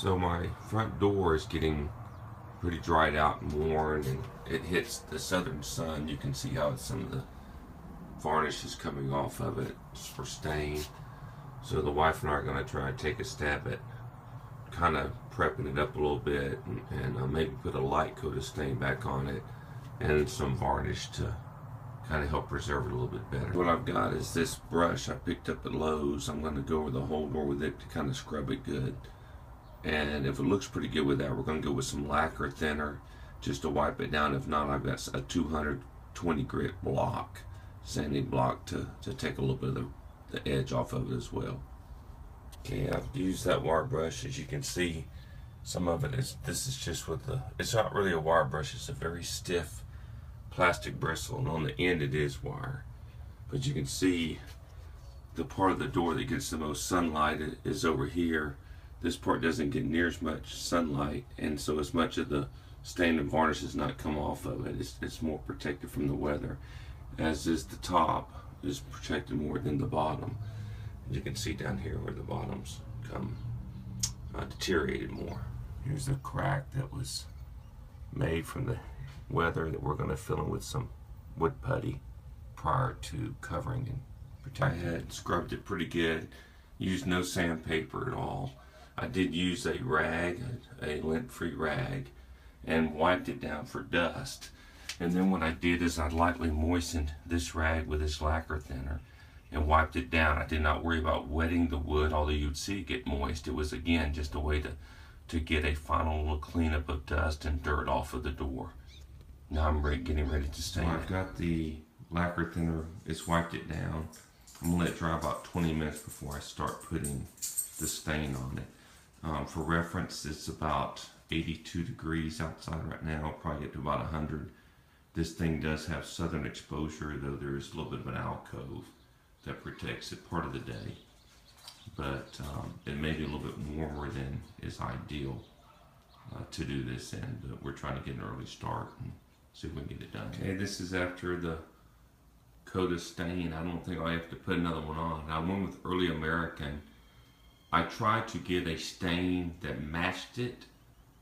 So my front door is getting pretty dried out and worn, and it hits the southern sun. You can see how some of the varnish is coming off of it for stain. So the wife and I are going to try and take a stab at kind of prepping it up a little bit and maybe put a light coat of stain back on it and some varnish to kind of help preserve it a little bit better. What I've got is this brush I picked up at Lowe's. I'm going to go over the whole door with it to kind of scrub it good. And if it looks pretty good with that, we're going to go with some lacquer thinner just to wipe it down. If not, I've got a 220 grit block, sanding block, to take a little bit of the edge off of it as well. Okay, I've used that wire brush. As you can see, some of it is, this is just with the, it's not really a wire brush, it's a very stiff plastic bristle, and on the end it is wire. But you can see the part of the door that gets the most sunlight is over here. This part doesn't get near as much sunlight, and so as much of the stain and varnish does not come off of it. It's more protected from the weather, as is the top is protected more than the bottom. As you can see down here where the bottoms come deteriorated more. Here's a crack that was made from the weather that we're going to fill in with some wood putty prior to covering and protecting. I had scrubbed it pretty good, used no sandpaper at all. I did use a rag, a lint-free rag, and wiped it down for dust. And then what I did is I lightly moistened this rag with this lacquer thinner and wiped it down. I did not worry about wetting the wood, although you'd see it get moist. It was, again, just a way to get a final little cleanup of dust and dirt off of the door. Now I'm getting ready to stain. I've got the lacquer thinner, it's wiped it down. I'm gonna let it dry about 20 minutes before I start putting the stain on it. For reference, it's about 82 degrees outside right now. I'll probably get to about 100. This thing does have southern exposure, though there is a little bit of an alcove that protects it part of the day. But it may be a little bit warmer than is ideal to do this in, but we're trying to get an early start and see if we can get it done. Okay, this is after the coat of stain. I don't think I have to put another one on. I went with Early American. I tried to get a stain that matched it,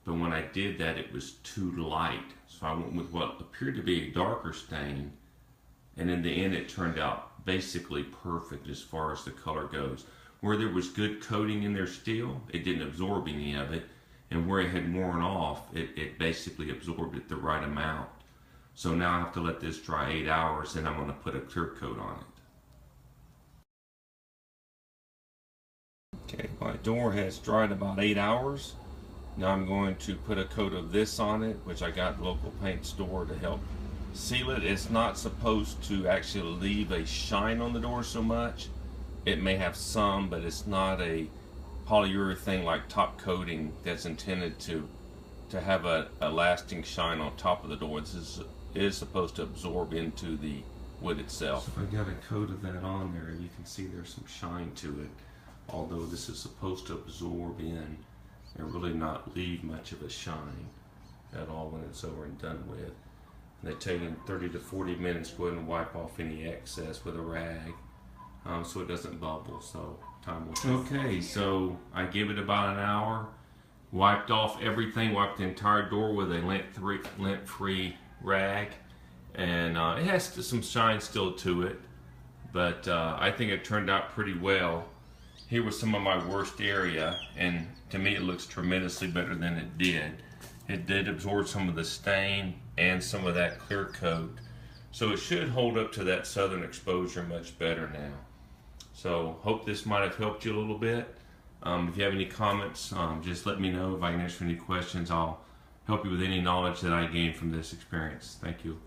but when I did that, it was too light. So I went with what appeared to be a darker stain, and in the end, it turned out basically perfect as far as the color goes. Where there was good coating in there still, it didn't absorb any of it, and where it had worn off, it basically absorbed it the right amount. So now I have to let this dry 8 hours, and I'm going to put a clear coat on it. Okay, my door has dried about 8 hours. Now I'm going to put a coat of this on it, which I got at the local paint store to help seal it. It's not supposed to actually leave a shine on the door so much. It may have some, but it's not a polyurethane like top coating that's intended to have a lasting shine on top of the door. This is supposed to absorb into the wood itself. So if I got a coat of that on there, you can see there's some shine to it. Although this is supposed to absorb in and really not leave much of a shine at all when it's over and done with. And they tell you in 30 to 40 minutes, go ahead and wipe off any excess with a rag so it doesn't bubble. So time will tell. Okay, so I give it about an hour, wiped off everything, wiped the entire door with a lint-free rag, and it has some shine still to it, but I think it turned out pretty well. Here was some of my worst area, and to me it looks tremendously better than it did. It did absorb some of the stain and some of that clear coat, so it should hold up to that southern exposure much better now. So hope this might have helped you a little bit. If you have any comments, just let me know. If I can answer any questions, I'll help you with any knowledge that I gained from this experience. Thank you.